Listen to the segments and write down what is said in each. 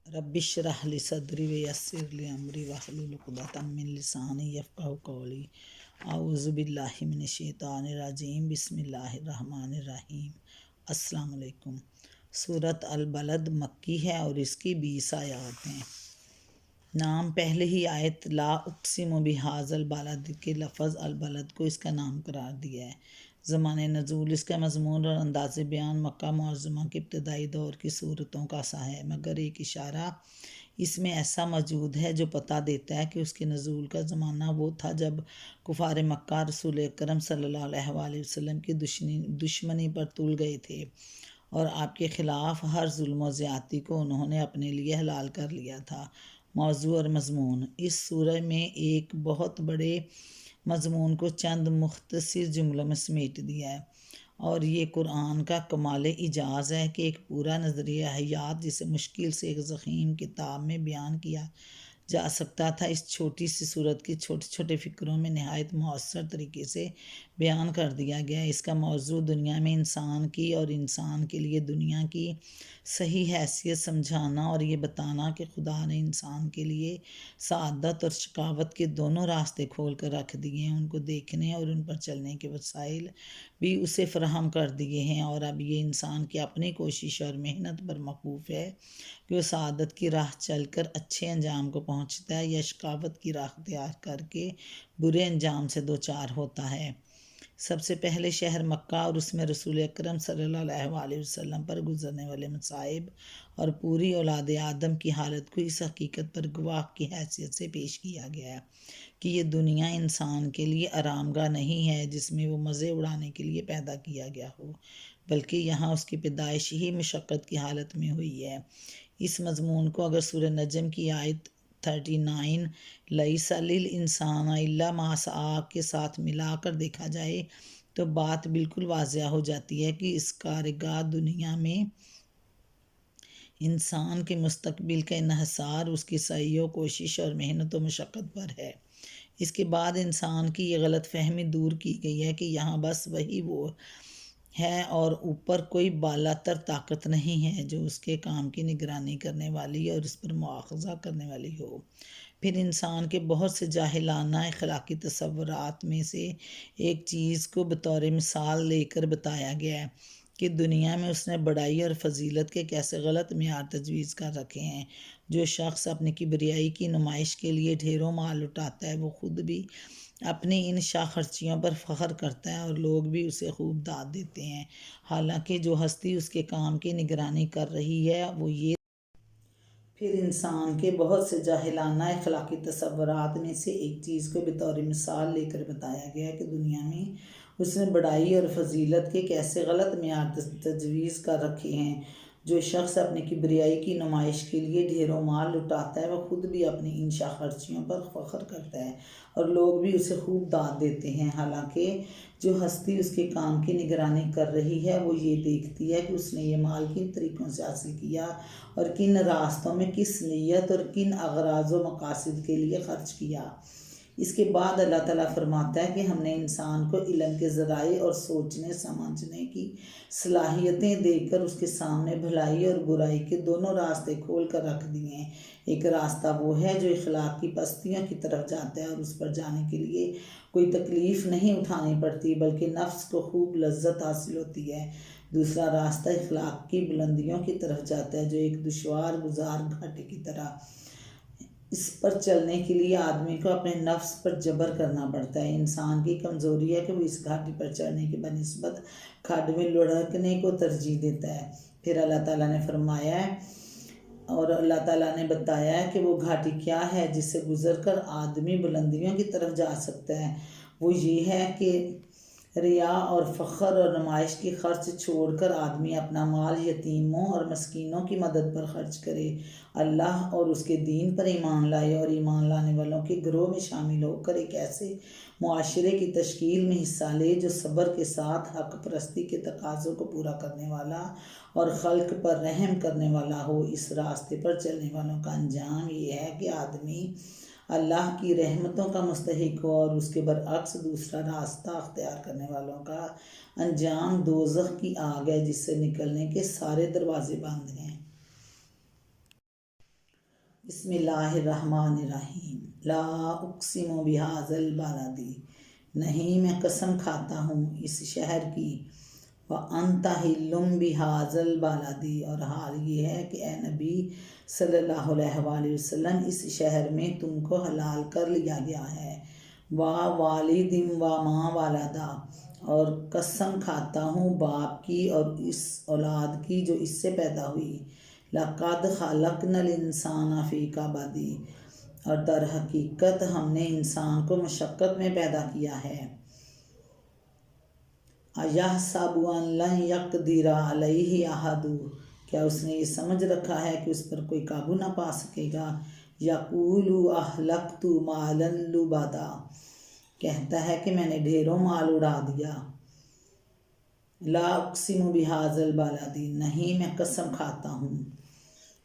رب اشرح لی صدری ویسر لی امری واحلل عقدۃ من لسانی یفقہوا قولی اعوذ باللہ من الشیطان الرجیم بسم اللہ الرحمن الرحیم۔ السلام علیکم۔ سورۃ البلد مکی ہے اور اس کی 20 آیات ہیں۔ نام پہلے ہی آیت لا اقسم بہذا البلد کے لفظ البلد کو اس کا نام قرار دیا ہے۔ زمان نزول اس کا مضمون اور انداز بیان مکہ معظمہ کے ابتدائی دور کی صورتوں کا سا ہے، مگر ایک اشارہ اس میں ایسا موجود ہے جو پتہ دیتا ہے کہ اس کے نزول کا زمانہ وہ تھا جب کفار مکہ رسول اکرم صلی اللہ علیہ وآلہ وسلم کی دشمنی پر تل گئے تھے اور آپ کے خلاف ہر ظلم و زیادتی کو انہوں نے اپنے لیے حلال کر لیا تھا۔ موضوع اور مضمون اس سورہ میں ایک بہت بڑے مضمون کو چند مختصر جملوں میں سمیٹ دیا ہے، اور یہ قرآن کا کمال اعجاز ہے کہ ایک پورا نظریہ حیات جسے مشکل سے ایک ضخیم کتاب میں بیان کیا جا سکتا تھا، اس چھوٹی سی صورت کے چھوٹے چھوٹے فکروں میں نہایت مؤثر طریقے سے بیان کر دیا گیا ہے۔ اس کا موضوع دنیا میں انسان کی اور انسان کے لیے دنیا کی صحیح حیثیت سمجھانا اور یہ بتانا کہ خدا نے انسان کے لیے سعادت اور شقاوت کے دونوں راستے کھول کر رکھ دیے ہیں، ان کو دیکھنے اور ان پر چلنے کے وسائل بھی اسے فراہم کر دیے ہیں، اور اب یہ انسان کی اپنی کوشش اور محنت پر موقوف ہے کہ وہ سعادت کی راہ چل کر اچھے انجام کو پہنچتا ہے یا شقاوت کی راہ اختیار کر کے برے انجام سے دوچار ہوتا ہے۔ سب سے پہلے شہر مکہ اور اس میں رسول اکرم صلی اللہ علیہ وآلہ وسلم پر گزرنے والے مصائب اور پوری اولاد آدم کی حالت کو اس حقیقت پر گواہ کی حیثیت سے پیش کیا گیا ہے کہ یہ دنیا انسان کے لیے آرام گاہ نہیں ہے جس میں وہ مزے اڑانے کے لیے پیدا کیا گیا ہو، بلکہ یہاں اس کی پیدائش ہی مشقت کی حالت میں ہوئی ہے۔ اس مضمون کو اگر سورہ نجم کی آیت 39 لیس للانسان الا ما سعی کے ساتھ ملا کر دیکھا جائے تو بات بالکل واضح ہو جاتی ہے کہ اس کارگاہ دنیا میں انسان کے مستقبل کا انحصار اس کی سعی و کوشش اور محنت و مشقت پر ہے۔ اس کے بعد انسان کی یہ غلط فہمی دور کی گئی ہے کہ یہاں بس وہی وہ ہے اور اوپر کوئی بالا تر طاقت نہیں ہے جو اس کے کام کی نگرانی کرنے والی اور اس پر مواخذہ کرنے والی ہو۔ پھر انسان کے بہت سے جاہلانہ اخلاقی تصورات میں سے ایک چیز کو بطور مثال لے کر بتایا گیا ہے کہ دنیا میں اس نے بڑائی اور فضیلت کے کیسے غلط معیار تجویز کر رکھے ہیں۔ جو شخص اپنی کبریائی کی نمائش کے لیے ڈھیروں مال لٹاتا ہے وہ خود بھی اپنی ان شاہ خرچیوں پر فخر کرتا ہے اور لوگ بھی اسے خوب داد دیتے ہیں، حالانکہ جو ہستی اس کے کام کی نگرانی کر رہی ہے وہ یہ۔ پھر انسان کے بہت سے جاہلانہ اخلاقی تصورات میں سے ایک چیز کو بطور مثال لے کر بتایا گیا کہ دنیا میں اس نے بڑائی اور فضیلت کے کیسے غلط معیار تجویز کر رکھے ہیں۔ جو شخص اپنی کبریائی کی نمائش کے لیے ڈھیروں مال لٹاتا ہے وہ خود بھی اپنی ان شاہ خرچیوں پر فخر کرتا ہے اور لوگ بھی اسے خوب داد دیتے ہیں، حالانکہ جو ہستی اس کے کام کی نگرانی کر رہی ہے وہ یہ دیکھتی ہے کہ اس نے یہ مال کن طریقوں سے حاصل کیا اور کن راستوں میں کس نیت اور کن اغراض و مقاصد کے لیے خرچ کیا۔ اس کے بعد اللہ تعالیٰ فرماتا ہے کہ ہم نے انسان کو علم کے ذرائع اور سوچنے سمجھنے کی صلاحیتیں دے کر اس کے سامنے بھلائی اور برائی کے دونوں راستے کھول کر رکھ دیے ہیں۔ ایک راستہ وہ ہے جو اخلاق کی پستیوں کی طرف جاتا ہے اور اس پر جانے کے لیے کوئی تکلیف نہیں اٹھانی پڑتی بلکہ نفس کو خوب لذت حاصل ہوتی ہے۔ دوسرا راستہ اخلاق کی بلندیوں کی طرف جاتا ہے جو ایک دشوار گزار گھاٹی کی طرح۔ اس پر چلنے کے لیے آدمی کو اپنے نفس پر جبر کرنا پڑتا ہے۔ انسان کی کمزوری ہے کہ وہ اس گھاٹی پر چڑھنے کی بنسبت کھڈ میں لڑھکنے کو ترجیح دیتا ہے۔ پھر اللہ تعالیٰ نے فرمایا ہے اور اللہ تعالیٰ نے بتایا ہے کہ وہ گھاٹی کیا ہے جس سے گزر کر آدمی بلندیوں کی طرف جا سکتا ہے۔ وہ یہ ہے کہ ریا اور فخر اور نمائش کی خرچ چھوڑ کر آدمی اپنا مال یتیموں اور مسکینوں کی مدد پر خرچ کرے، اللہ اور اس کے دین پر ایمان لائے اور ایمان لانے والوں کے گروہ میں شامل ہو کر ایک ایسے معاشرے کی تشکیل میں حصہ لے جو صبر کے ساتھ حق پرستی کے تقاضوں کو پورا کرنے والا اور خلق پر رحم کرنے والا ہو۔ اس راستے پر چلنے والوں کا انجام یہ ہے کہ آدمی اللہ کی رحمتوں کا مستحق ہو اور اس کے برعکس دوسرا راستہ اختیار کرنے والوں کا انجام دوزخ کی آگ ہے جس سے نکلنے کے سارے دروازے بند ہیں۔ بسم اللہ الرحمن الرحیم۔ لا اقسم بہذا البلد، نہیں میں قسم کھاتا ہوں اس شہر کی، وانت حل بہذا البلد، اور حال یہ ہے کہ اے نبی صلی اللہ علیہ وآلہ وسلم اس شہر میں تم کو حلال کر لیا گیا ہے، والد وما ولدا، اور قسم کھاتا ہوں باپ کی اور اس اولاد کی جو اس سے پیدا ہوئی، لقد خلقنا الانسان فی کبد، اور در حقیقت ہم نے انسان کو مشقت میں پیدا کیا ہے، ایحسب ان لن یقدر علیہ احد، کیا اس نے یہ سمجھ رکھا ہے کہ اس پر کوئی قابو نہ پا سکے گا، یقول اہلکت مالا لبدا، کہتا ہے کہ میں نے ڈھیروں مال اڑا دیا، لا اقسم بہذا البلد، نہیں میں قسم کھاتا ہوں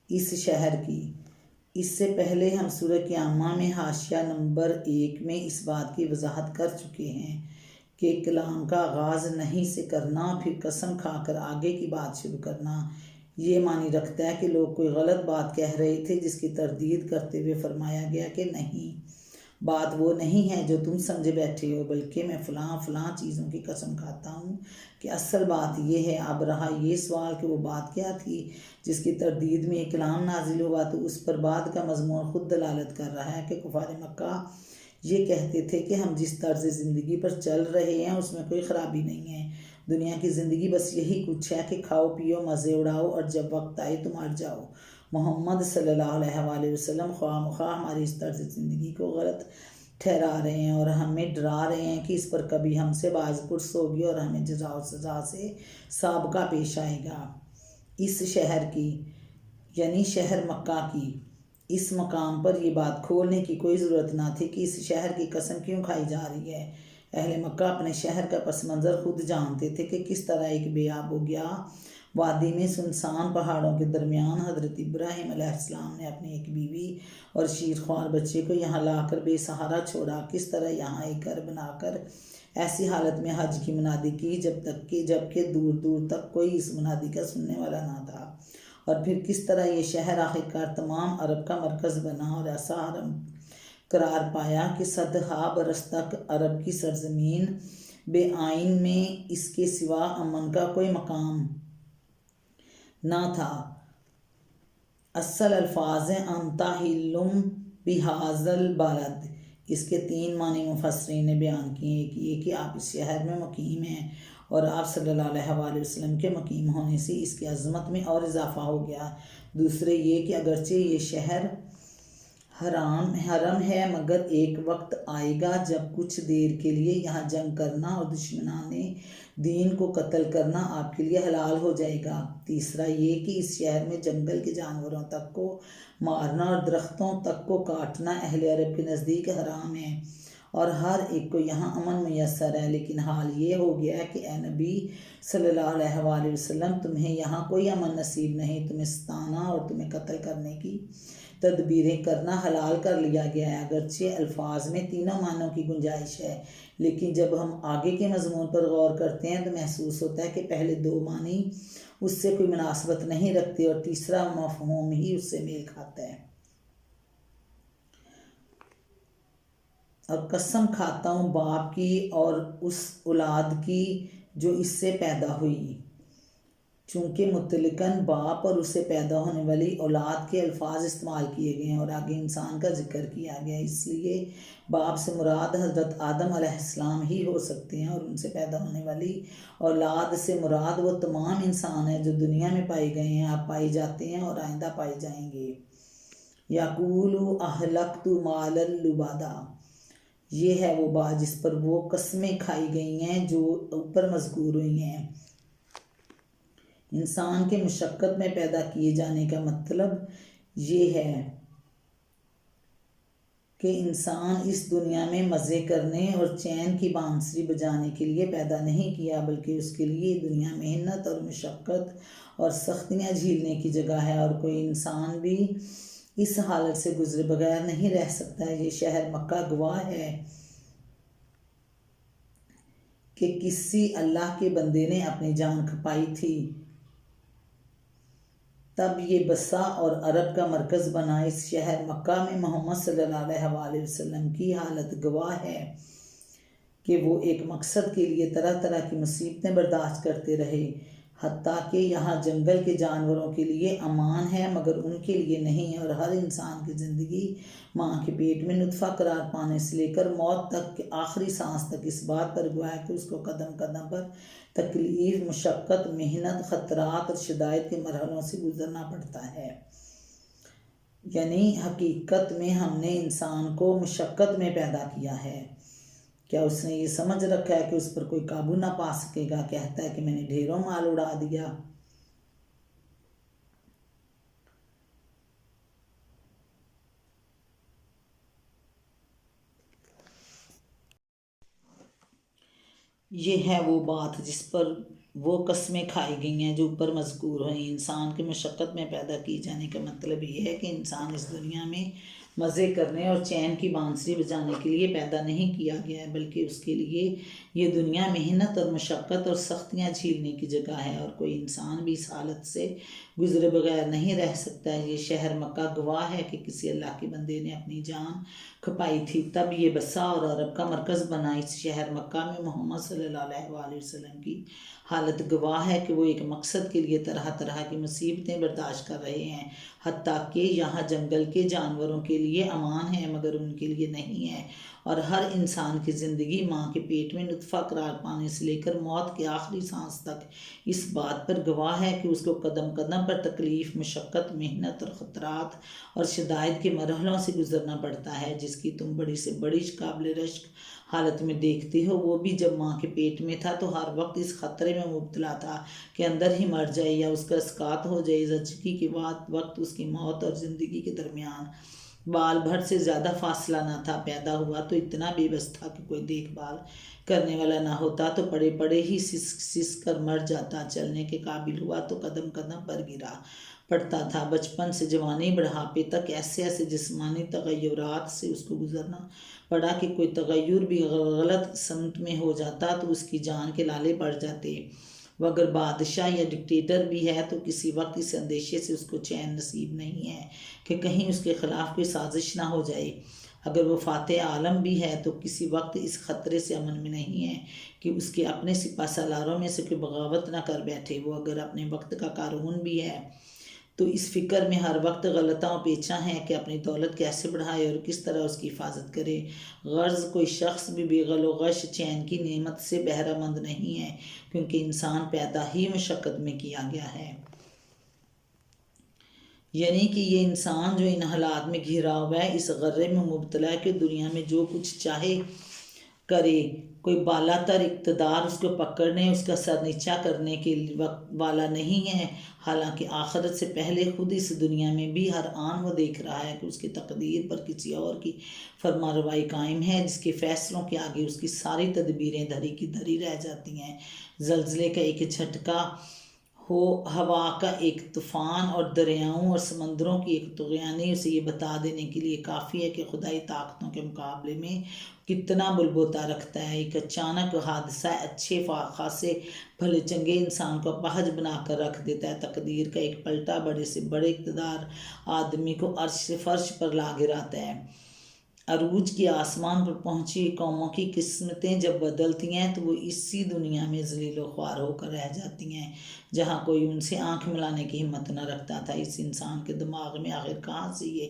اس شہر کی۔ اس سے پہلے ہم سورہ قیامہ میں حاشیہ نمبر 1 میں اس بات کی وضاحت کر چکے ہیں کہ کلام کا آغاز نہیں سے کرنا پھر قسم کھا کر آگے کی بات شروع کرنا یہ معنی رکھتا ہے کہ لوگ کوئی غلط بات کہہ رہے تھے، جس کی تردید کرتے ہوئے فرمایا گیا کہ نہیں، بات وہ نہیں ہے جو تم سمجھے بیٹھے ہو، بلکہ میں فلاں فلاں چیزوں کی قسم کھاتا ہوں کہ اصل بات یہ ہے۔ اب رہا یہ سوال کہ وہ بات کیا تھی جس کی تردید میں یہ کلام نازل ہوا، تو اس پر بعد کا مضمون خود دلالت کر رہا ہے کہ کفار مکہ یہ کہتے تھے کہ ہم جس طرز زندگی پر چل رہے ہیں اس میں کوئی خرابی نہیں ہے، دنیا کی زندگی بس یہی کچھ ہے کہ کھاؤ پیو مزے اڑاؤ اور جب وقت آئے تو مر جاؤ۔ محمد صلی اللہ علیہ وآلہ وسلم خواہ مخواہ ہماری اس طرز زندگی کو غلط ٹھہرا رہے ہیں اور ہمیں ڈرا رہے ہیں کہ اس پر کبھی ہم سے باز پرس ہوگی اور ہمیں جزا و سزا سے سابقہ پیش آئے گا۔ اس شہر کی یعنی شہر مکہ کی اس مقام پر یہ بات کھولنے کی کوئی ضرورت نہ تھی کہ اس شہر کی قسم کیوں کھائی جا رہی ہے۔ اہل مکہ اپنے شہر کا پس منظر خود جانتے تھے کہ کس طرح ایک بے آب و گیا وادی میں سنسان پہاڑوں کے درمیان حضرت ابراہیم علیہ السلام نے اپنی ایک بیوی اور شیرخوار بچے کو یہاں لا کر بے سہارا چھوڑا، کس طرح یہاں ایک گھر بنا کر ایسی حالت میں حج کی منادی کی جب کہ دور دور تک کوئی اس منادی کا سننے والا نہ تھا، اور پھر کس طرح یہ شہر آخرکار تمام عرب کا مرکز بنا اور ایسا حرم قرار پایا کہ صدہا برس تک عرب کی سرزمین بے آئین میں اس کے سوا امن کا کوئی مقام نہ تھا۔ اصل الفاظ ہیں انت حل بہذا البلد، اس کے 3 معنی مفسرین نے بیان کیے، ایک یہ کہ آپ اس شہر میں مقیم ہیں اور آپ صلی اللہ علیہ وآلہ وسلم کے مقیم ہونے سے اس کی عظمت میں اور اضافہ ہو گیا، دوسرے یہ کہ اگرچہ یہ شہر حرم ہے مگر ایک وقت آئے گا جب کچھ دیر کے لیے یہاں جنگ کرنا اور دشمنان دین کو قتل کرنا آپ کے لیے حلال ہو جائے گا، تیسرا یہ کہ اس شہر میں جنگل کے جانوروں تک کو مارنا اور درختوں تک کو کاٹنا اہل عرب کے نزدیک حرام ہے اور ہر ایک کو یہاں امن میسر ہے، لیکن حال یہ ہو گیا ہے کہ اے نبی صلی اللہ علیہ وآلہ وسلم تمہیں یہاں کوئی امن نصیب نہیں، تمہیں ستانا اور تمہیں قتل کرنے کی تدبیریں کرنا حلال کر لیا گیا ہے۔ اگرچہ الفاظ میں تینوں معنوں کی گنجائش ہے، لیکن جب ہم آگے کے مضمون پر غور کرتے ہیں تو محسوس ہوتا ہے کہ پہلے 2 معنی اس سے کوئی مناسبت نہیں رکھتے اور تیسرا مفہوم ہی اس سے میل کھاتا ہے۔ اور قسم کھاتا ہوں باپ کی اور اس اولاد کی جو اس سے پیدا ہوئی، چونکہ مطلقاً باپ اور اسے پیدا ہونے والی اولاد کے الفاظ استعمال کیے گئے ہیں اور آگے انسان کا ذکر کیا گیا ہے، اس لیے باپ سے مراد حضرت آدم علیہ السلام ہی ہو سکتے ہیں اور ان سے پیدا ہونے والی اولاد سے مراد وہ تمام انسان ہیں جو دنیا میں پائے گئے ہیں، اب پائے جاتے ہیں اور آئندہ پائے جائیں گے۔ یقول اہلکت مالا لبدا، یہ ہے وہ بات جس پر وہ قسمیں کھائی گئی ہیں جو اوپر مذکور ہوئی ہیں۔ انسان کے مشقت میں پیدا کیے جانے کا مطلب یہ ہے کہ انسان اس دنیا میں مزے کرنے اور چین کی بانسری بجانے کے لیے پیدا نہیں کیا، بلکہ اس کے لیے دنیا محنت اور مشقت اور سختیاں جھیلنے کی جگہ ہے، اور کوئی انسان بھی اس حالت سے گزرے بغیر نہیں رہ سکتا ہے۔ یہ شہر مکہ گواہ ہے کہ کسی اللہ کے بندے نے اپنی جان کھپائی تھی تب یہ بسا اور عرب کا مرکز بنا اس شہر مکہ میں محمد صلی اللہ علیہ وسلم کی حالت گواہ ہے کہ وہ ایک مقصد کے لیے طرح طرح کی مصیبتیں برداشت کرتے رہے، حتیٰ کہ یہاں جنگل کے جانوروں کے لیے امان ہے مگر ان کے لیے نہیں، اور ہر انسان کی زندگی ماں کے پیٹ میں نطفہ قرار پانے سے لے کر موت تک کے آخری سانس تک اس بات پر گواہ ہے کہ اس کو قدم قدم پر تکلیف، مشقت، محنت، خطرات اور شدائد کے مرحلوں سے گزرنا پڑتا ہے۔ یعنی حقیقت میں ہم نے انسان کو مشقت میں پیدا کیا ہے۔ کیا اس نے یہ سمجھ رکھا ہے کہ اس پر کوئی قابو نہ پا سکے گا؟ کہتا ہے کہ میں نے ڈھیروں مال اڑا دیا۔ یہ ہے وہ بات جس پر وہ قسمیں کھائی گئی ہیں جو اوپر مذکور ہوئیں۔ انسان کی مشقت میں پیدا کی جانے کا مطلب یہ ہے کہ انسان اس دنیا میں مزے کرنے اور چین کی بانسری بجانے کے لیے پیدا نہیں کیا گیا ہے، بلکہ اس کے لیے یہ دنیا محنت اور مشقت اور سختیاں جھیلنے کی جگہ ہے، اور کوئی انسان بھی اس حالت سے گزرے بغیر نہیں رہ سکتا ہے۔ یہ شہر مکہ گواہ ہے کہ کسی اللہ کے بندے نے اپنی جان کھپائی تھی، تب یہ بسا اور عرب کا مرکز بنا اس شہر مکہ میں محمد صلی اللہ علیہ وسلم کی حالت گواہ ہے کہ وہ ایک مقصد کے لیے طرح طرح کی مصیبتیں برداشت کر رہے ہیں، حتیٰ کہ یہاں جنگل کے جانوروں کے لیے امان ہے مگر ان کے لیے نہیں ہے، اور ہر انسان کی زندگی ماں کے پیٹ میں نطفہ قرار پانے سے لے کر موت کے آخری سانس تک اس بات پر گواہ ہے کہ اس کو قدم قدم پر تکلیف، مشقت، محنت اور خطرات اور شدائد کے مرحلوں سے گزرنا پڑتا ہے، جس کی تم بڑی سے بڑی قابل رشک حالت میں دیکھتے ہو۔ وہ بھی جب ماں کے پیٹ میں تھا تو ہر وقت اس خطرے میں مبتلا تھا کہ اندر ہی مر جائے یا اس کا اسقاط ہو جائے۔ زچگی کے وقت اس کی موت اور زندگی کے درمیان بال بھر سے زیادہ فاصلہ نہ تھا۔ پیدا ہوا تو اتنا بے بس تھا کہ کوئی دیکھ بھال کرنے والا نہ ہوتا تو پڑے پڑے ہی سس کر مر جاتا۔ چلنے کے قابل ہوا تو قدم قدم پر گرا پڑتا تھا۔ بچپن سے جوانی بڑھاپے تک ایسے ایسے جسمانی تغیرات سے اس کو گزرنا پڑا کہ کوئی تغیر بھی غلط سمت میں ہو جاتا تو اس کی جان کے لالے پڑ جاتے۔ وہ اگر بادشاہ یا ڈکٹیٹر بھی ہے تو کسی وقت اس اندیشے سے اس کو چین نصیب نہیں ہے کہ کہیں اس کے خلاف کوئی سازش نہ ہو جائے۔ اگر وہ فاتح عالم بھی ہے تو کسی وقت اس خطرے سے امن میں نہیں ہے کہ اس کے اپنے سپہ سالاروں میں سے کوئی بغاوت نہ کر بیٹھے۔ وہ اگر اپنے وقت کا قارون بھی ہے تو اس فکر میں ہر وقت غلطاں و پیچاں ہے کہ اپنی دولت کیسے بڑھائے اور کس طرح اس کی حفاظت کرے۔ غرض کوئی شخص بھی بے غل و غش چین کی نعمت سے بہرہ مند نہیں ہے، کیونکہ انسان پیدا ہی مشقت میں کیا گیا ہے۔ یعنی کہ یہ انسان جو ان حالات میں گھرا ہوا ہے، اس غرے میں مبتلا ہے کہ دنیا میں جو کچھ چاہے کرے، کوئی بالا تر اقتدار اس کو پکڑنے، اس کا سر نیچا کرنے کے والا نہیں ہے۔ حالانکہ آخرت سے پہلے خود اس دنیا میں بھی ہر آن وہ دیکھ رہا ہے کہ اس کی تقدیر پر کسی اور کی فرمانروائی قائم ہے، جس کے فیصلوں کے آگے اس کی ساری تدبیریں دھری کی دھری رہ جاتی ہیں۔ زلزلے کا ایک جھٹکا ہو، ہوا کا ایک طوفان اور دریاؤں اور سمندروں کی ایک طغیانی اسے یہ بتا دینے کے لیے کافی ہے کہ خدائی طاقتوں کے مقابلے میں کتنا بلبوتا رکھتا ہے۔ ایک اچانک حادثہ اچھے خاصے بھلے چنگے انسان کو اپاہج بنا کر رکھ دیتا ہے۔ تقدیر کا ایک پلٹا بڑے سے بڑے اقتدار آدمی کو عرش سے فرش پر لا گراتا ہے۔ عروج کی آسمان پر پہنچی قوموں کی قسمتیں جب بدلتی ہیں تو وہ اسی دنیا میں ذلیل و خوار ہو کر رہ جاتی ہیں جہاں کوئی ان سے آنکھ ملانے کی ہمت نہ رکھتا تھا۔ اس انسان کے دماغ میں آخر کہاں سے یہ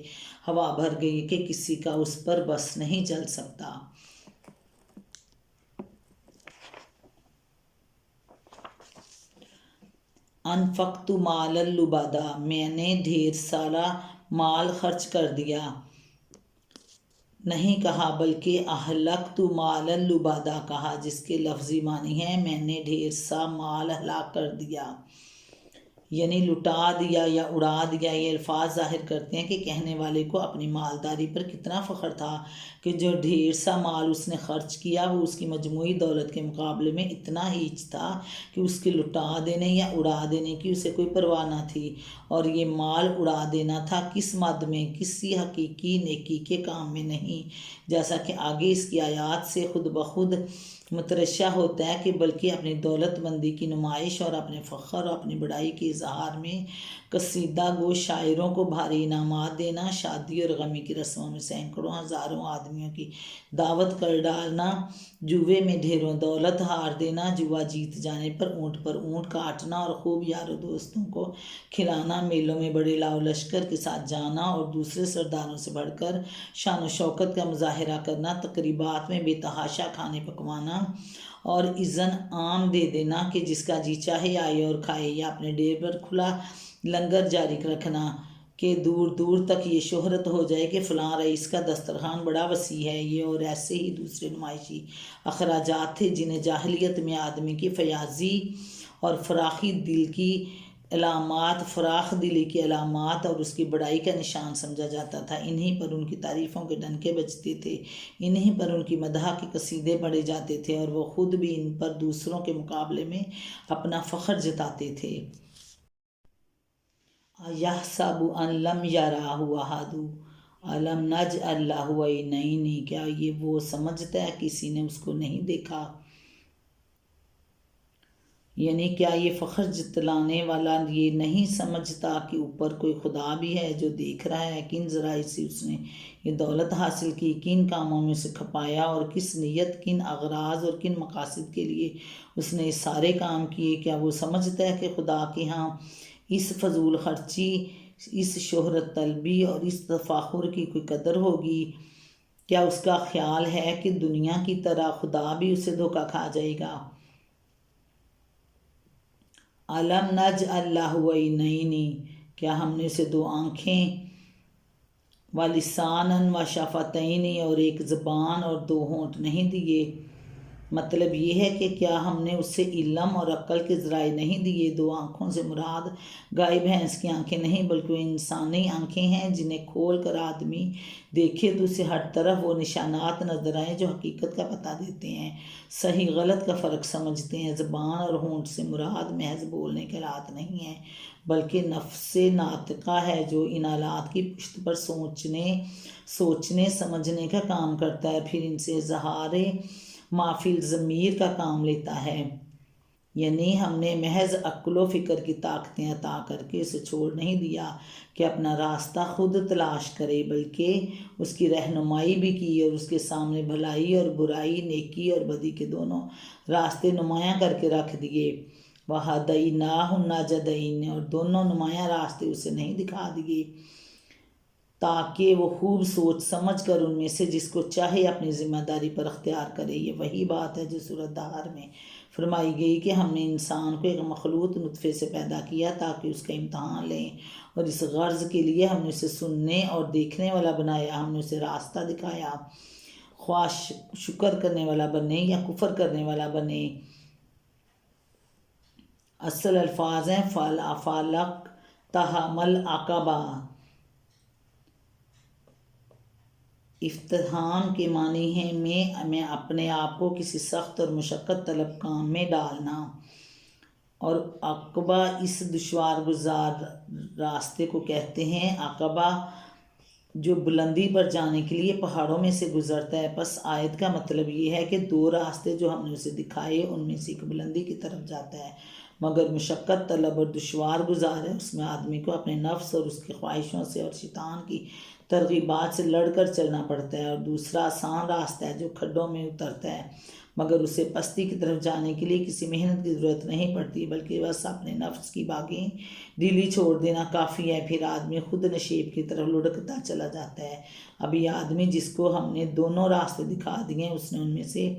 ہوا بھر گئی کہ کسی کا اس پر بس نہیں چل سکتا۔ انفقت مالا لبادا، میں نے ڈھیر سارا مال خرچ کر دیا۔ نہیں کہا بلکہ اہلکت مالا لبادا کہا، جس کے لفظی معنی ہے میں نے ڈھیر سا مال ہلاک کر دیا، یعنی لٹا دیا یا اڑا دیا۔ یہ الفاظ ظاہر کرتے ہیں کہ کہنے والے کو اپنی مالداری پر کتنا فخر تھا کہ جو ڈھیر سا مال اس نے خرچ کیا وہ اس کی مجموعی دولت کے مقابلے میں اتنا ہیچ تھا کہ اس کے لٹا دینے یا اڑا دینے کی اسے کوئی پرواہ نہ تھی۔ اور یہ مال اڑا دینا تھا کس مد میں؟ کسی حقیقی نیکی کے کام میں نہیں، جیسا کہ آگے اس کی آیات سے خود بخود مترشح ہوتا ہے، کہ بلکہ اپنی دولت مندی کی نمائش اور اپنے فخر اور اپنی بڑائی کی اظہار میں قصیدہ گو شاعروں کو بھاری انعامات دینا، شادی اور غمی کی رسموں میں سینکڑوں ہزاروں آدمیوں کی دعوت کر ڈالنا، جوے میں ڈھیروں دولت ہار دینا، جوا جیت جانے پر اونٹ کاٹنا اور خوب یاروں دوستوں کو کھلانا، میلوں میں بڑے لاؤ لشکر کے ساتھ جانا اور دوسرے سرداروں سے بڑھ کر شان و شوکت کا مظاہرہ کرنا، تقریبات میں بے تحاشا کھانے پکوانا اور اذن عام دے دینا کہ جس کا جی چاہے آئے اور کھائے، یا اپنے ڈیر پر کھلا لنگر جاری رکھنا کہ دور دور تک یہ شہرت ہو جائے کہ فلاں رئیس کا دسترخوان بڑا وسیع ہے، یہ اور ایسے ہی دوسرے نمائشی اخراجات تھے جنہیں جاہلیت میں آدمی کی فیاضی اور فراخ دلی کی علامات اور اس کی بڑائی کا نشان سمجھا جاتا تھا۔ انہی پر ان کی تعریفوں کے ڈنکے بجتے تھے، انہی پر ان کی مدح کے قصیدے پڑھے جاتے تھے، اور وہ خود بھی ان پر دوسروں کے مقابلے میں اپنا فخر جتاتے تھے۔ یحسب ان لم یرہ احد الم نجعل لہ عینین، کیا یہ وہ سمجھتا ہے کسی نے اس کو نہیں دیکھا؟ یعنی کیا یہ فخر جتلانے والا یہ نہیں سمجھتا کہ اوپر کوئی خدا بھی ہے جو دیکھ رہا ہے؟ کن ذرائع سے اس نے یہ دولت حاصل کی، کن کاموں میں اسے کھپایا، اور کس نیت، کن اغراض اور کن مقاصد کے لیے اس نے یہ سارے کام کیے؟ کیا وہ سمجھتا ہے کہ خدا کے ہاں اس فضول خرچی، اس شہرت طلبی اور اس تفاخر کی کوئی قدر ہوگی؟ کیا اس کا خیال ہے کہ دنیا کی طرح خدا بھی اسے دھوکہ کھا جائے گا؟ الم نجعل لہ عینین، کیا ہم نے اسے دو آنکھیں، ولسانا وشفتین، اور ایک زبان اور دو ہونٹ نہیں دیے؟ مطلب یہ ہے کہ کیا ہم نے اسے علم اور عقل کے ذرائع نہیں دیے؟ دو آنکھوں سے مراد گائے بھینس کی آنکھیں نہیں بلکہ انسانی آنکھیں ہیں، جنہیں کھول کر آدمی دیکھے تو اسے ہر طرف وہ نشانات نظر آئیں جو حقیقت کا پتہ دیتے ہیں، صحیح غلط کا فرق سمجھتے ہیں۔ زبان اور ہونٹ سے مراد محض بولنے کے آلات نہیں ہیں بلکہ نفس ناطقہ ہے جو ان آلات کی پشت پر سوچنے سمجھنے کا کام کرتا ہے، پھر ان سے اظہار ما فی الضمیر کا کام لیتا ہے۔ یعنی ہم نے محض عقل و فکر کی طاقتیں عطا کر کے اسے چھوڑ نہیں دیا کہ اپنا راستہ خود تلاش کرے، بلکہ اس کی رہنمائی بھی کی اور اس کے سامنے بھلائی اور برائی، نیکی اور بدی کے دونوں راستے نمایاں کر کے رکھ دیے۔ وَہَدَيْنَاهُ النَّجْدَيْنِ، اور دونوں نمایاں راستے اسے نہیں دکھا دیے تاکہ وہ خوب سوچ سمجھ کر ان میں سے جس کو چاہے اپنی ذمہ داری پر اختیار کرے۔ یہ وہی بات ہے جو سورۃ دہر میں فرمائی گئی کہ ہم نے انسان کو ایک مخلوط نطفے سے پیدا کیا تاکہ اس کا امتحان لیں، اور اس غرض کے لیے ہم نے اسے سننے اور دیکھنے والا بنایا، ہم نے اسے راستہ دکھایا، خواہ شکر کرنے والا بنے یا کفر کرنے والا بنے۔ اصل الفاظ ہیں فَلَقْ تَحَمَ الْعَقَبَہ۔ افتحام کے معنی ہے میں اپنے آپ کو کسی سخت اور مشقت طلب کام میں ڈالنا، اور عقبہ اس دشوار گزار راستے کو کہتے ہیں۔ عقبہ جو بلندی پر جانے کے لیے پہاڑوں میں سے گزرتا ہے۔ پس آیت کا مطلب یہ ہے کہ دو راستے جو ہم نے اسے دکھائے ان میں سے ایک بلندی کی طرف جاتا ہے، مگر مشقت طلب اور دشوار گزار ہے، اس میں آدمی کو اپنے نفس اور اس کی خواہشوں سے اور شیطان کی ترغیبات سے لڑ کر چلنا پڑتا ہے، اور دوسرا آسان راستہ ہے جو کھڈوں میں اترتا ہے، مگر اسے پستی کی طرف جانے کے لیے کسی محنت کی ضرورت نہیں پڑتی بلکہ بس اپنے نفس کی باغیں ڈھیلی چھوڑ دینا کافی ہے، پھر آدمی خود نشیب کی طرف لڑکتا چلا جاتا ہے۔ اب یہ آدمی جس کو ہم نے دونوں راستے دکھا دیے، اس نے ان میں سے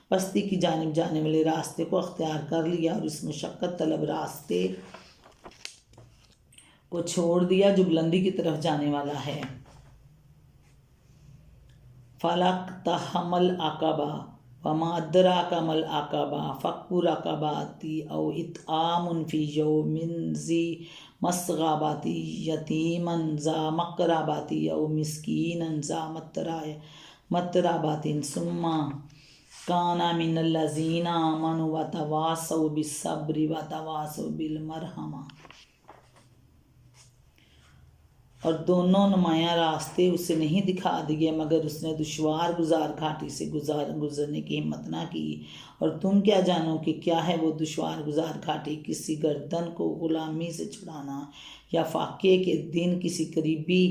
پستی کی جانب جانے والے راستے کو اختیار کر لیا اور اس مشقت طلب راستے کو چھوڑ دیا جو بلندی کی طرف جانے والا ہے۔ فَلَقْتَحَمَ الْعَقَبَہ وَمَا أَدْرَاكَ مَا الْعَقَبَہ فَكُّ رَقَبَةٍ أَوْ إِطْعَامٌ فِي يَوْمٍ ذِي مَسْغَبَةٍ يَتِيمًا ذَا مَقْرَبَةٍ أَوْ مِسْكِينًا ذَا مَتْرَبَةٍ ثُمَّ كَانَ مِنَ الَّذِينَ آمَنُوا وَتَوَاصَوْا بِالصَّبْرِ وَتَوَاصَوْا بِالْمَرْحَمَةِ۔ اور دونوں نمایاں راستے اسے نہیں دکھا دیے، مگر اس نے دشوار گزار گھاٹی سے گزرنے کی ہمت نہ کی۔ اور تم کیا جانو کہ کیا ہے وہ دشوار گزار گھاٹی؟ کسی گردن کو غلامی سے چھڑانا، یا فاقے کے دن کسی قریبی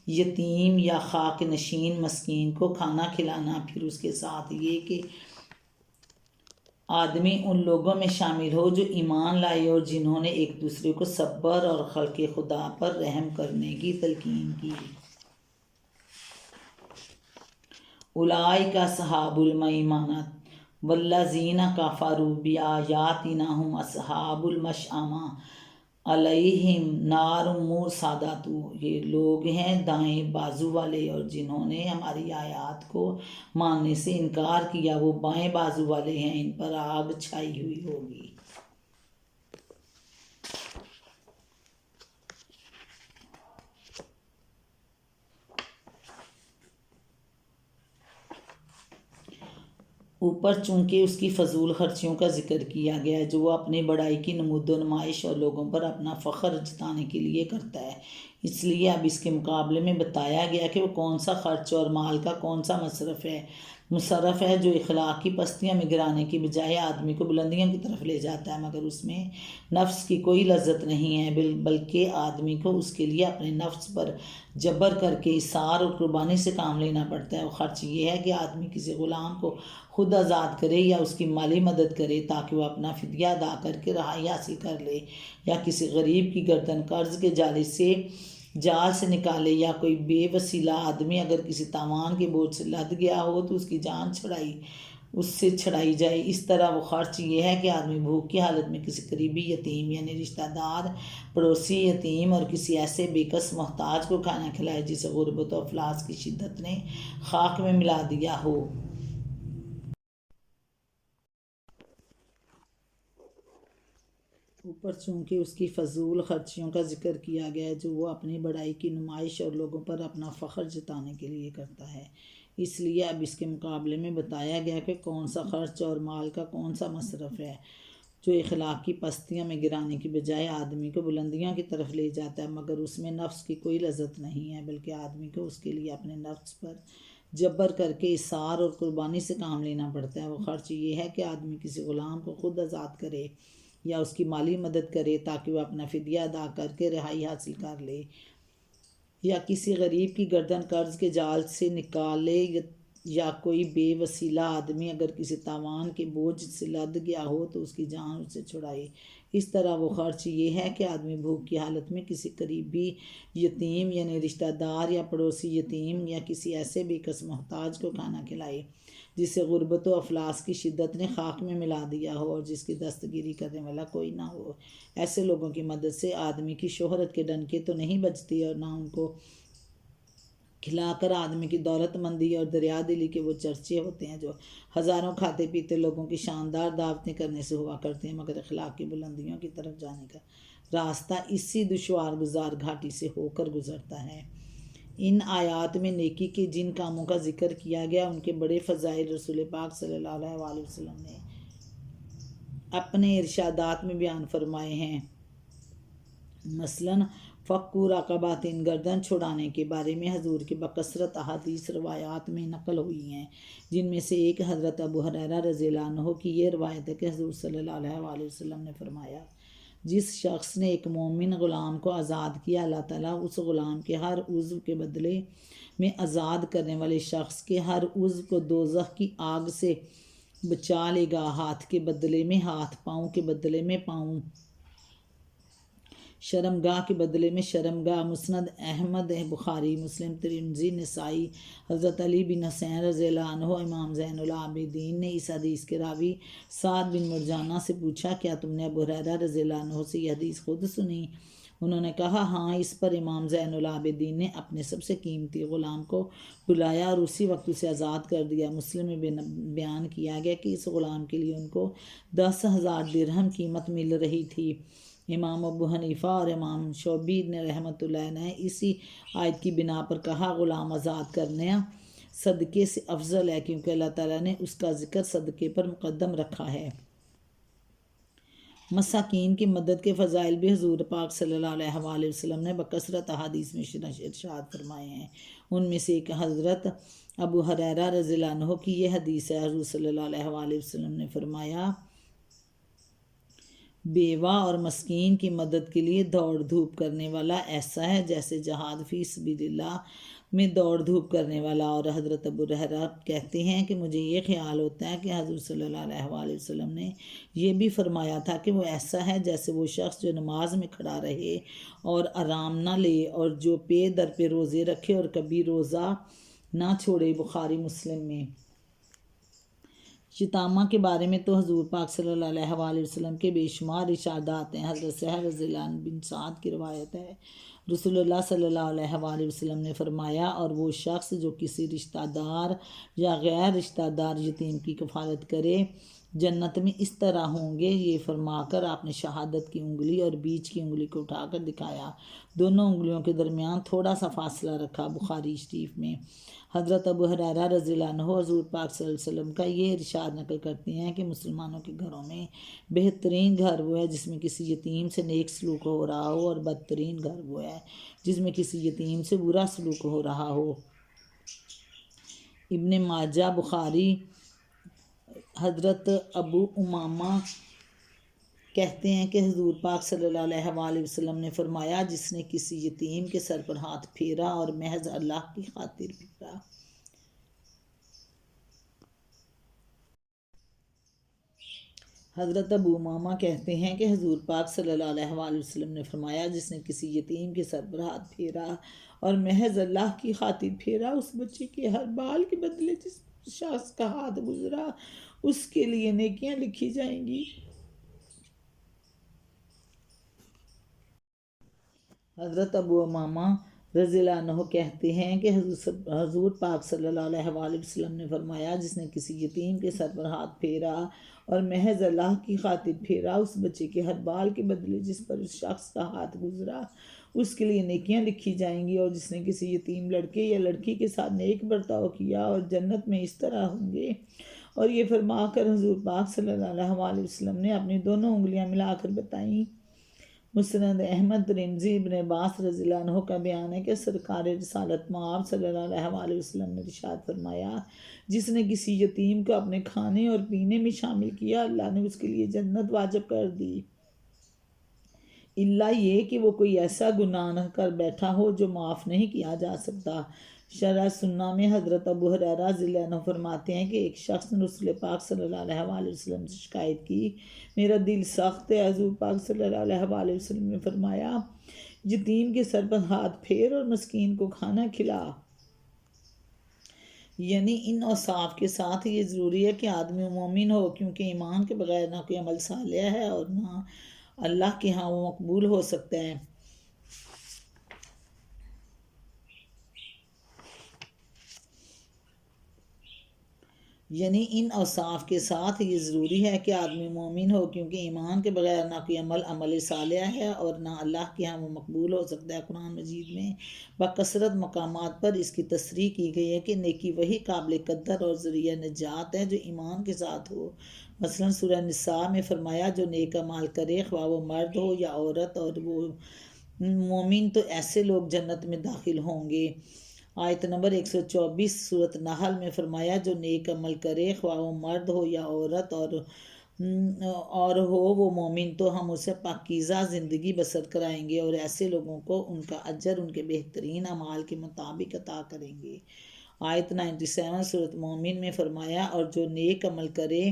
یتیم یا خاک نشین مسکین کو کھانا کھلانا، پھر اس کے ساتھ یہ کہ آدمی ان لوگوں میں شامل ہو جو ایمان لائے اور جنہوں نے ایک دوسرے کو صبر اور خلق خدا پر رحم کرنے کی تلقین کی۔ اولئک اصحاب المیمنۃ والذین کفروا بآیاتنا ھم اصحاب المشأمہ علیہم نار موصدۃ۔ یہ لوگ ہیں دائیں بازو والے، اور جنہوں نے ہماری آیات کو ماننے سے انکار کیا وہ بائیں بازو والے ہیں، ان پر آگ چھائی ہوئی ہوگی۔ اوپر چونکہ اس کی فضول خرچیوں کا ذکر کیا گیا ہے جو وہ اپنی بڑائی کی نمود و نمائش اور لوگوں پر اپنا فخر جتانے کے لیے کرتا ہے، اس لیے اب اس کے مقابلے میں بتایا گیا کہ وہ کون سا خرچ اور مال کا کون سا مصرف ہے جو اخلاق کی پستیاں میں گرانے کی بجائے آدمی کو بلندیوں کی طرف لے جاتا ہے، مگر اس میں نفس کی کوئی لذت نہیں ہے، بلکہ آدمی کو اس کے لیے اپنے نفس پر جبر کر کے اصرار اور قربانی سے کام لینا پڑتا ہے۔ وہ خرچ یہ ہے کہ آدمی کسی غلام کو خود آزاد کرے یا اس کی مالی مدد کرے تاکہ وہ اپنا فدیہ ادا کر کے رہائی حاصل کر لے، یا کسی غریب کی گردن قرض کے جال سے نکالے، یا کوئی بے وسیلہ آدمی اگر کسی تاوان کے بوجھ سے لد گیا ہو تو اس کی جان اس سے چھڑائی جائے۔ اس طرح وہ خرچ یہ ہے کہ آدمی بھوک کی حالت میں کسی قریبی یتیم یعنی رشتہ دار، پڑوسی یتیم اور کسی ایسے بے کس محتاج کو کھانا کھلائے جسے غربت و افلاس کی شدت نے خاک میں ملا دیا ہو۔ اوپر چونکہ اس کی فضول خرچیوں کا ذکر کیا گیا ہے جو وہ اپنی بڑائی کی نمائش اور لوگوں پر اپنا فخر جتانے کے لیے کرتا ہے، اس لیے اب اس کے مقابلے میں بتایا گیا کہ کون سا خرچ اور مال کا کون سا مصرف ہے جو اخلاق کی پستیوں میں گرانے کی بجائے آدمی کو بلندیوں کی طرف لے جاتا ہے، مگر اس میں نفس کی کوئی لذت نہیں ہے، بلکہ آدمی کو اس کے لیے اپنے نفس پر جبر کر کے اصرار اور قربانی سے کام لینا پڑتا ہے۔ وہ خرچ یہ ہے کہ آدمی کسی غلام کو خود آزاد کرے یا اس کی مالی مدد کرے تاکہ وہ اپنا فدیہ ادا کر کے رہائی حاصل کر لے، یا کسی غریب کی گردن قرض کے جال سے نکالے، یا کوئی بے وسیلہ آدمی اگر کسی تاوان کے بوجھ سے لد گیا ہو تو اس کی جان اسے چھڑائے۔ اس طرح وہ خرچ یہ ہے کہ آدمی بھوک کی حالت میں کسی قریبی یتیم یعنی رشتہ دار یا پڑوسی یتیم یا کسی ایسے بے کس محتاج کو کھانا کھلائے جسے غربت و افلاس کی شدت نے خاک میں ملا دیا ہو اور جس کی دستگیری کرنے والا کوئی نہ ہو۔ ایسے لوگوں کی مدد سے آدمی کی شہرت کے ڈنکے تو نہیں بجتی، اور نہ ان کو کھلا کر آدمی کی دولت مندی اور دریا دلی کے وہ چرچے ہوتے ہیں جو ہزاروں کھاتے پیتے لوگوں کی شاندار دعوتیں کرنے سے ہوا کرتے ہیں، مگر اخلاق کی بلندیوں کی طرف جانے کا راستہ اسی دشوار گزار گھاٹی سے ہو کر گزرتا ہے۔ ان آیات میں نیکی کے جن کاموں کا ذکر کیا گیا ان کے بڑے فضائل رسول پاک صلی اللہ علیہ وسلم نے اپنے ارشادات میں بیان فرمائے ہیں۔ مثلاً فکو رقبات، گردن چھڑانے کے بارے میں حضور کے بکثرت احادیث روایات میں نقل ہوئی ہیں، جن میں سے ایک حضرت ابو ہریرہ رضی اللہ عنہ کی یہ روایت ہے کہ حضور صلی اللہ علیہ وسلم نے فرمایا، جس شخص نے ایک مومن غلام کو آزاد کیا اللہ تعالیٰ اس غلام کے ہر عضو کے بدلے میں آزاد کرنے والے شخص کے ہر عضو کو دوزخ کی آگ سے بچا لے گا، ہاتھ کے بدلے میں ہاتھ، پاؤں کے بدلے میں پاؤں، شرمگاہ کے بدلے میں شرمگاہ۔ مسند احمد، بخاری، مسلم، ترمذی، نسائی۔ حضرت علی بن حسین رضی اللہ عنہ امام زین العابدین نے اس حدیث کے راوی سعد بن مرجانہ سے پوچھا، کیا تم نے ابو ہریرہ رضی اللہ عنہ سے یہ حدیث خود سنی؟ انہوں نے کہا ہاں۔ اس پر امام زین العابدین نے اپنے سب سے قیمتی غلام کو بلایا اور اسی وقت اسے آزاد کر دیا۔ مسلم میں بیان کیا گیا کہ اس غلام کے لیے ان کو 10,000 درہم قیمت مل رہی تھی۔ امام ابو حنیفہ اور امام شعبی نے رحمۃ اللہ نے اسی آیت کی بنا پر کہا غلام آزاد کرنا صدقے سے افضل ہے، کیونکہ اللہ تعالیٰ نے اس کا ذکر صدقے پر مقدم رکھا ہے۔ مساکین کی مدد کے فضائل بھی حضور پاک صلی اللہ علیہ وآلہ وسلم نے بکثرت احادیث میں ارشاد فرمائے ہیں۔ ان میں سے ایک حضرت ابو ہریرہ رضی اللہ عنہ کی یہ حدیث ہے، حضور صلی اللہ علیہ وآلہ وسلم نے فرمایا، بیوہ اور مسکین کی مدد کے لیے دوڑ دھوپ کرنے والا ایسا ہے جیسے جہاد فی سبیل اللہ میں دوڑ دھوپ کرنے والا۔ اور حضرت ابو ہریرہ کہتے ہیں کہ مجھے یہ خیال ہوتا ہے کہ حضور صلی اللہ علیہ وآلہ وسلم نے یہ بھی فرمایا تھا کہ وہ ایسا ہے جیسے وہ شخص جو نماز میں کھڑا رہے اور آرام نہ لے اور جو پے در پہ روزے رکھے اور کبھی روزہ نہ چھوڑے۔ بخاری مسلم میں۔ یتامہ کے بارے میں تو حضور پاک صلی اللہ علیہ وآلہ وسلم کے بے شمار ارشادات ہیں۔ حضرت سہل رضی اللہ عنہ بن سعد کی روایت ہے، رسول اللہ صلی اللہ علیہ وآلہ وسلم نے فرمایا، اور وہ شخص جو کسی رشتہ دار یا غیر رشتہ دار یتیم کی کفالت کرے جنت میں اس طرح ہوں گے۔ یہ فرما کر آپ نے شہادت کی انگلی اور بیچ کی انگلی کو اٹھا کر دکھایا، دونوں انگلیوں کے درمیان تھوڑا سا فاصلہ رکھا۔ بخاری شریف میں۔ حضرت ابو ہریرہ رضی اللہ عنہ حضور پاک صلی اللہ علیہ وسلم کا یہ ارشاد نقل کرتے ہیں کہ مسلمانوں کے گھروں میں بہترین گھر وہ ہے جس میں کسی یتیم سے نیک سلوک ہو رہا ہو، اور بدترین گھر وہ ہے جس میں کسی یتیم سے برا سلوک ہو رہا ہو۔ ابن ماجہ۔ بخاری۔ حضرت ابو امامہ کہتے ہیں کہ حضور پاک صلی اللہ علیہ وآلہ وسلم نے فرمایا، جس نے کسی یتیم کے سر پر ہاتھ پھیرا اور محض اللہ کی خاطر پھیرا، حضرت ابو امامہ کہتے ہیں کہ حضور پاک صلی اللہ علیہ وآلہ وسلم نے فرمایا، جس نے کسی یتیم کے سر پر ہاتھ پھیرا اور محض اللہ کی خاطر پھیرا، اس بچے کے ہر بال کے بدلے جس شخص کا ہاتھ گزرا اس کے لیے نیکیاں لکھی جائیں گی۔ حضرت ابو امامہ رضی اللہ عنہ کہتے ہیں کہ حضور پاک صلی اللہ علیہ وآلہ وسلم نے فرمایا، جس نے کسی یتیم کے سر پر ہاتھ پھیرا اور محض اللہ کی خاطر پھیرا، اس بچے کے ہر بال کے بدلے جس پر اس شخص کا ہاتھ گزرا اس کے لیے نیکیاں لکھی جائیں گی۔ اور جس نے کسی یتیم لڑکے یا لڑکی کے ساتھ نیک برتاؤ کیا اور جنت میں اس طرح ہوں گے۔ اور یہ فرما کر حضور پاک صلی اللہ علیہ وآلہ وسلم نے اپنی دونوں انگلیاں ملا کر بتائیں۔ مسند احمد ترمذی۔ ابن عباس رضی اللہ عنہ کا بیان ہے کہ سرکار رسالت مآب صلی اللہ علیہ وآلہ وسلم نے ارشاد فرمایا، جس نے کسی یتیم کو اپنے کھانے اور پینے میں شامل کیا، اللہ نے اس کے لیے جنت واجب کر دی، الا یہ کہ وہ کوئی ایسا گناہ نہ کر بیٹھا ہو جو معاف نہیں کیا جا سکتا۔ شرح سنہ میں حضرت ابو ہریرہ رضی اللہ عنہ فرماتے ہیں کہ ایک شخص نے رسول پاک صلی اللہ علیہ وآلہ وسلم سے شکایت کی، میرا دل سخت ہے۔ حضور پاک صلی اللہ علیہ وآلہ وسلم نے فرمایا، یتیم کے سر پر ہاتھ پھیر اور مسکین کو کھانا کھلا۔ یعنی ان اوصاف کے ساتھ یہ ضروری ہے کہ آدمی مومن ہو، کیونکہ ایمان کے بغیر نہ کوئی عمل صالح ہے اور نہ اللہ کے ہاں وہ مقبول ہو سکتا ہے۔ یعنی ان اوصاف کے ساتھ یہ ضروری ہے کہ آدمی مومن ہو، کیونکہ ایمان کے بغیر نہ کوئی عمل صالح ہے اور نہ اللہ کے ہاں وہ مقبول ہو سکتا ہے۔ قرآن مجید میں بکثرت مقامات پر اس کی تصریح کی گئی ہے کہ نیکی وہی قابل قدر اور ذریعہ نجات ہے جو ایمان کے ساتھ ہو۔ مثلا سورہ نساء میں فرمایا، جو نیک اعمال کرے خواہ وہ مرد ہو یا عورت اور وہ مومن، تو ایسے لوگ جنت میں داخل ہوں گے۔ آیت نمبر 124 سورۃ نحل میں فرمایا، جو نیک عمل کرے خواہ وہ مرد ہو یا عورت اور ہو وہ مومن، تو ہم اسے پاکیزہ زندگی بسر کرائیں گے اور ایسے لوگوں کو ان کا اجر ان کے بہترین اعمال کے مطابق عطا کریں گے۔ آیت 97 سورۃ مومن میں فرمایا، اور جو نیک عمل کرے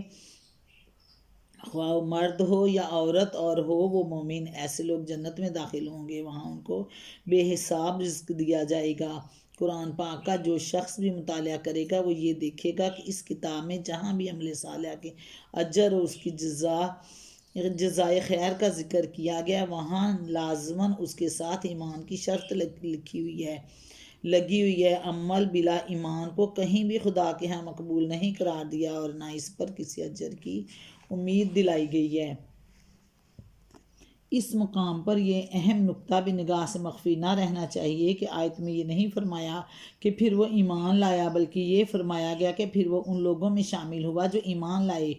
خواہ وہ مرد ہو یا عورت اور ہو وہ مومن، ایسے لوگ جنت میں داخل ہوں گے، وہاں ان کو بے حساب رزق دیا جائے گا۔ قرآن پاک کا جو شخص بھی مطالعہ کرے گا وہ یہ دیکھے گا کہ اس کتاب میں جہاں بھی عمل صالح کے اجر اور اس کی جزائے خیر کا ذکر کیا گیا، وہاں لازماً اس کے ساتھ ایمان کی شرط لگی ہوئی ہے۔ عمل بلا ایمان کو کہیں بھی خدا کے ہاں مقبول نہیں قرار دیا اور نہ اس پر کسی اجر کی امید دلائی گئی ہے۔ اس مقام پر یہ اہم نکتہ بھی نگاہ سے مخفی نہ رہنا چاہیے کہ آیت میں یہ نہیں فرمایا کہ پھر وہ ایمان لایا، بلکہ یہ فرمایا گیا کہ پھر وہ ان لوگوں میں شامل ہوا جو ایمان لائے۔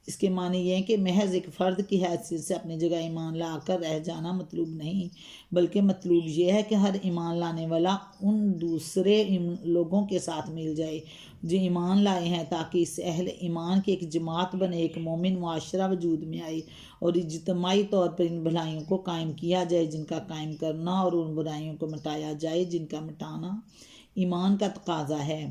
اس کے معنی یہ ہے کہ محض ایک فرد کی حیثیت سے اپنی جگہ ایمان لا کر رہ جانا مطلوب نہیں، بلکہ مطلوب یہ ہے کہ ہر ایمان لانے والا ان دوسرے لوگوں کے ساتھ مل جائے جو ایمان لائے ہیں، تاکہ اس اہل ایمان کی ایک جماعت بنے، ایک مومن معاشرہ وجود میں آئے اور اجتماعی طور پر ان بھلائیوں کو قائم کیا جائے جن کا قائم کرنا، اور ان برائیوں کو مٹایا جائے جن کا مٹانا ایمان کا تقاضا ہے۔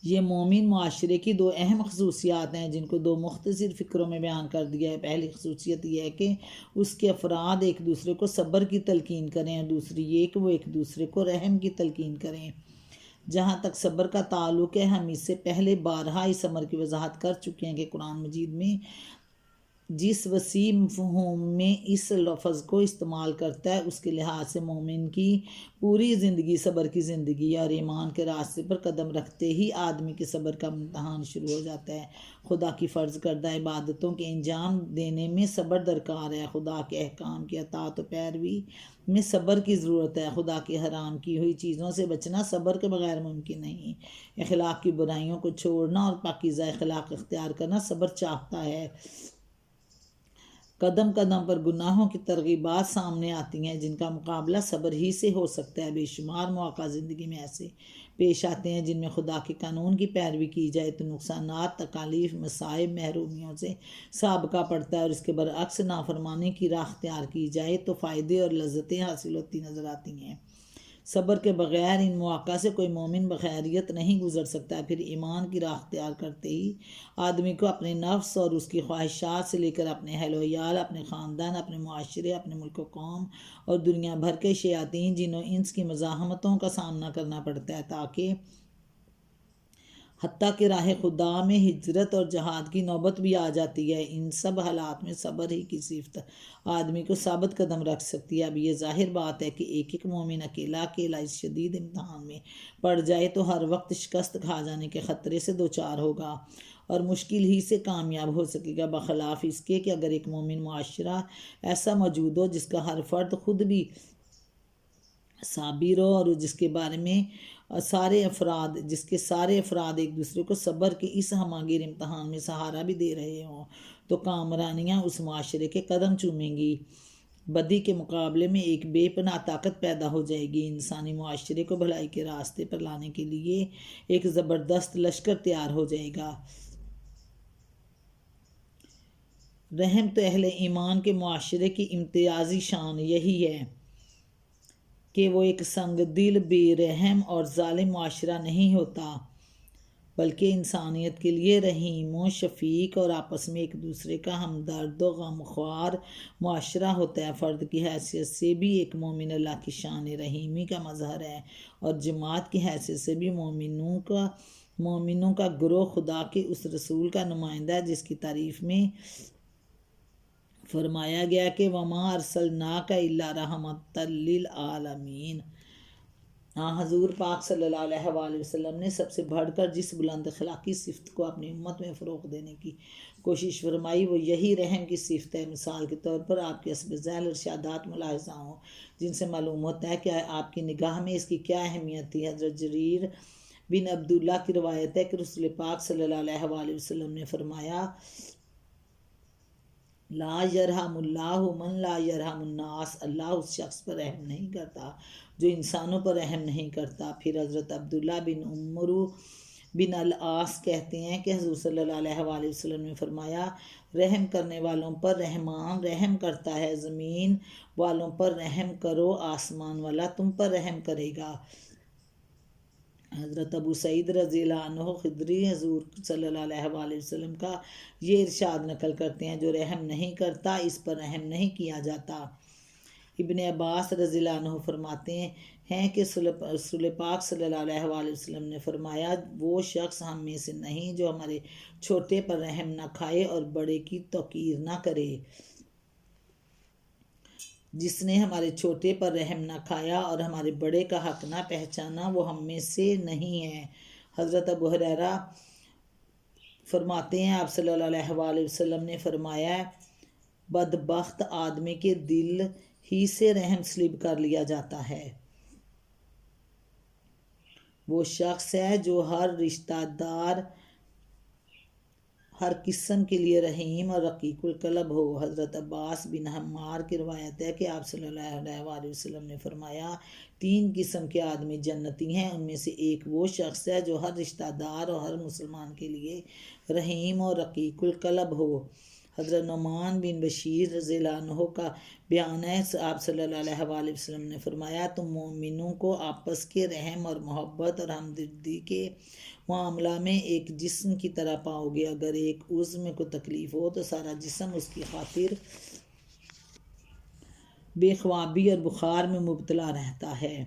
یہ مومن معاشرے کی دو اہم خصوصیات ہیں جن کو دو مختصر فکروں میں بیان کر دیا ہے۔ پہلی خصوصیت یہ ہے کہ اس کے افراد ایک دوسرے کو صبر کی تلقین کریں، اور دوسری یہ کہ وہ ایک دوسرے کو رحم کی تلقین کریں۔ جہاں تک صبر کا تعلق ہے، ہم اس سے پہلے بارہا اس امر کی وضاحت کر چکے ہیں کہ قرآن مجید میں جس وسیع مفہوم میں اس لفظ کو استعمال کرتا ہے، اس کے لحاظ سے مومن کی پوری زندگی صبر کی زندگی اور ایمان کے راستے پر قدم رکھتے ہی آدمی کے صبر کا امتحان شروع ہو جاتا ہے۔ خدا کی فرض کردہ عبادتوں کے انجام دینے میں صبر درکار ہے، خدا کے احکام کی اطاعت و پیروی میں صبر کی ضرورت ہے، خدا کی حرام کی ہوئی چیزوں سے بچنا صبر کے بغیر ممکن نہیں، اخلاق کی برائیوں کو چھوڑنا اور پاکیزہ اخلاق اختیار کرنا صبر چاہتا ہے۔ قدم قدم پر گناہوں کی ترغیبات سامنے آتی ہیں جن کا مقابلہ صبر ہی سے ہو سکتا ہے۔ بے شمار مواقع زندگی میں ایسے پیش آتے ہیں جن میں خدا کے قانون کی پیروی کی جائے تو نقصانات، تکالیف، مصائب، محرومیوں سے سابقہ پڑتا ہے، اور اس کے برعکس نافرمانی کی راہ اختیار کی جائے تو فائدے اور لذتیں حاصل ہوتی نظر آتی ہیں۔ صبر کے بغیر ان مواقع سے کوئی مومن بخیریت نہیں گزر سکتا۔ پھر ایمان کی راہ اختیار کرتے ہی آدمی کو اپنے نفس اور اس کی خواہشات سے لے کر اپنے اہل و عیال، اپنے خاندان، اپنے معاشرے، اپنے ملک و قوم اور دنیا بھر کے شیاطین، جن و انس کی مزاحمتوں کا سامنا کرنا پڑتا ہے، تاکہ حتیٰ کہ راہ خدا میں ہجرت اور جہاد کی نوبت بھی آ جاتی ہے۔ ان سب حالات میں صبر ہی کی صفت آدمی کو ثابت قدم رکھ سکتی ہے۔ اب یہ ظاہر بات ہے کہ ایک مومن اکیلا اس شدید امتحان میں پڑ جائے تو ہر وقت شکست کھا جانے کے خطرے سے دوچار ہوگا اور مشکل ہی سے کامیاب ہو سکے گا، بخلاف اس کے کہ اگر ایک مومن معاشرہ ایسا موجود ہو جس کا ہر فرد خود بھی صابر ہو اور جس کے بارے میں سارے افراد ایک دوسرے کو صبر کے اس ہماگیر امتحان میں سہارا بھی دے رہے ہوں تو کامرانیاں اس معاشرے کے قدم چومیں گی۔ بدی کے مقابلے میں ایک بے پناہ طاقت پیدا ہو جائے گی۔ انسانی معاشرے کو بھلائی کے راستے پر لانے کے لیے ایک زبردست لشکر تیار ہو جائے گا۔ رحم تو اہل ایمان کے معاشرے کی امتیازی شان یہی ہے کہ وہ ایک سنگ دل، بے رحم اور ظالم معاشرہ نہیں ہوتا، بلکہ انسانیت کے لیے رحیم و شفیق اور آپس میں ایک دوسرے کا ہمدرد و غمخوار معاشرہ ہوتا ہے۔ فرد کی حیثیت سے بھی ایک مومن اللہ کی شان رحیمی کا مظہر ہے، اور جماعت کی حیثیت سے بھی مومنوں کا گروہ خدا کے اس رسول کا نمائندہ ہے جس کی تعریف میں فرمایا گیا کہ وَمَا أَرْسَلْنَاكَ إِلَّا رَحْمَةً لِّلْعَالَمِينَ۔ حضور پاک صلی اللہ علیہ وآلہ وسلم نے سب سے بڑھ کر جس بلند اخلاقی صفت کو اپنی امت میں فروغ دینے کی کوشش فرمائی وہ یہی رحم کی صفت ہے۔ مثال کے طور پر آپ کے حسب ذیل ارشادات ملاحظہ ہوں جن سے معلوم ہوتا ہے کہ آپ کی نگاہ میں اس کی کیا اہمیت تھی۔ حضرت جریر بن عبداللہ کی روایت ہے کہ رسول پاک صلی اللہ علیہ وآلہ وسلم نے فرمایا لا یرحم اللہ من لا یرحم الناس، اللہ اس شخص پر رحم نہیں کرتا جو انسانوں پر رحم نہیں کرتا۔ پھر حضرت عبداللہ بن عمرو بن العاص کہتے ہیں کہ حضور صلی اللہ علیہ وآلہ وسلم نے فرمایا رحم کرنے والوں پر رحمان رحم کرتا ہے، زمین والوں پر رحم کرو، آسمان والا تم پر رحم کرے گا۔ حضرت ابو سعید رضی اللہ عنہ خدری حضور صلی اللہ علیہ وآلہ وسلم کا یہ ارشاد نقل کرتے ہیں جو رحم نہیں کرتا اس پر رحم نہیں کیا جاتا۔ ابن عباس رضی اللہ عنہ فرماتے ہیں کہ رسول پاک صلی اللہ علیہ وآلہ وسلم نے فرمایا وہ شخص ہم میں سے نہیں جو ہمارے چھوٹے پر رحم نہ کھائے اور بڑے کی توقیر نہ کرے۔ جس نے ہمارے چھوٹے پر رحم نہ کھایا اور ہمارے بڑے کا حق نہ پہچانا وہ ہم میں سے نہیں ہے۔ حضرت ابو ہریرہ فرماتے ہیں آپ صلی اللہ علیہ وآلہ وسلم نے فرمایا بدبخت آدمی کے دل ہی سے رحم سلب کر لیا جاتا ہے۔ وہ شخص ہے جو ہر ہر قسم کے لیے رحیم اور رقیق القلب ہو۔ حضرت عباس بن حمار کی روایت ہے کہ آپ صلی اللہ علیہ وآلہ وسلم نے فرمایا 3 قسم کے آدمی جنتی ہیں، ان میں سے ایک وہ شخص ہے جو ہر رشتہ دار اور ہر مسلمان کے لیے رحیم اور رقیق القلب ہو۔ حضرت نعمان بن بشیر رضی اللہ عنہ کا بیان ہے، آپ صلی اللہ علیہ وآلہ وسلم نے فرمایا تم مومنوں کو آپس کے رحم اور محبت اور ہمدردی کے معاملہ میں ایک جسم کی طرح پاؤ گے۔ اگر ایک عضو میں کوئی تکلیف ہو تو سارا جسم اس کی خاطر بے خوابی اور بخار میں مبتلا رہتا ہے۔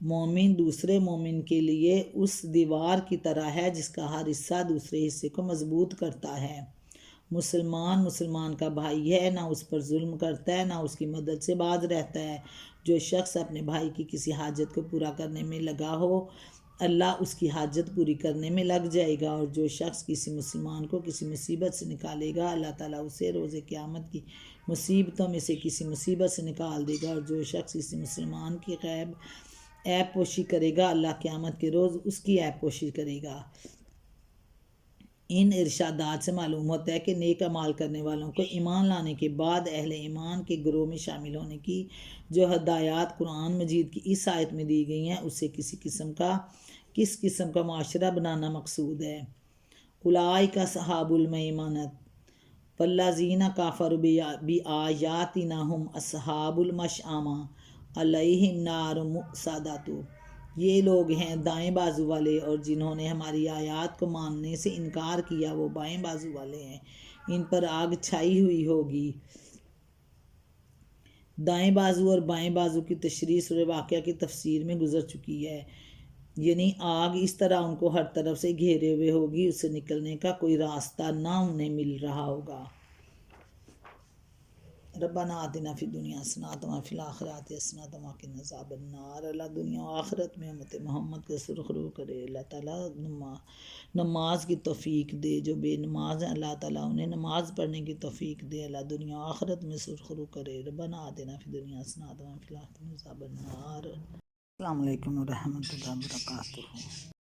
مومن دوسرے مومن کے لیے اس دیوار کی طرح ہے جس کا ہر حصہ دوسرے حصے کو مضبوط کرتا ہے۔ مسلمان کا بھائی ہے، نہ اس پر ظلم کرتا ہے، نہ اس کی مدد سے باز رہتا ہے۔ جو شخص اپنے بھائی کی کسی حاجت کو پورا کرنے میں لگا ہو، اللہ اس کی حاجت پوری کرنے میں لگ جائے گا، اور جو شخص کسی مسلمان کو کسی مصیبت سے نکالے گا، اللہ تعالیٰ اسے روز قیامت کی مصیبتوں میں سے کسی مصیبت سے نکال دے گا، اور جو شخص کسی مسلمان کی عیب پوشی کرے گا، اللہ قیامت کے روز اس کی عیب پوشی کرے گا۔ ان ارشادات سے معلوم ہوتا ہے کہ نیک اعمال کرنے والوں کو ایمان لانے کے بعد اہل ایمان کے گروہ میں شامل ہونے کی جو ہدایات قرآن مجید کی اس آیت میں دی گئی ہیں، اس سے کس قسم کا معاشرہ بنانا مقصود ہے۔ اولئک اصحاب المیمنۃ والذین کفروا بآیاتنا ھم اصحاب المشأمہ علیہم نار مؤصدۃ۔ یہ لوگ ہیں دائیں بازو والے، اور جنہوں نے ہماری آیات کو ماننے سے انکار کیا وہ بائیں بازو والے ہیں، ان پر آگ چھائی ہوئی ہوگی۔ دائیں بازو اور بائیں بازو کی تشریح سورہ واقعہ کی تفسیر میں گزر چکی ہے، یعنی آگ اس طرح ان کو ہر طرف سے گھیرے ہوئے ہوگی، اس سے نکلنے کا کوئی راستہ نہ انہیں مل رہا ہوگا۔ ربنا آتنا فی الدنیا حسنۃ وفی الآخرۃ حسنۃ وقنا عذاب النار۔ اللہ دنیا و آخرت میں امت محمد کو سرخرو کرے۔ اللہ تعالیٰ نماز کی توفیق دے، جو بے نماز ہیں اللہ تعالیٰ انہیں نماز پڑھنے کی توفیق دے۔ اللہ دنیا و آخرت میں سرخرو کرے۔ ربنا آتنا فی الدنیا حسنۃ وفی الآخرۃ عذاب النار۔ السلام علیکم ورحمۃ اللہ وبرکاتہ۔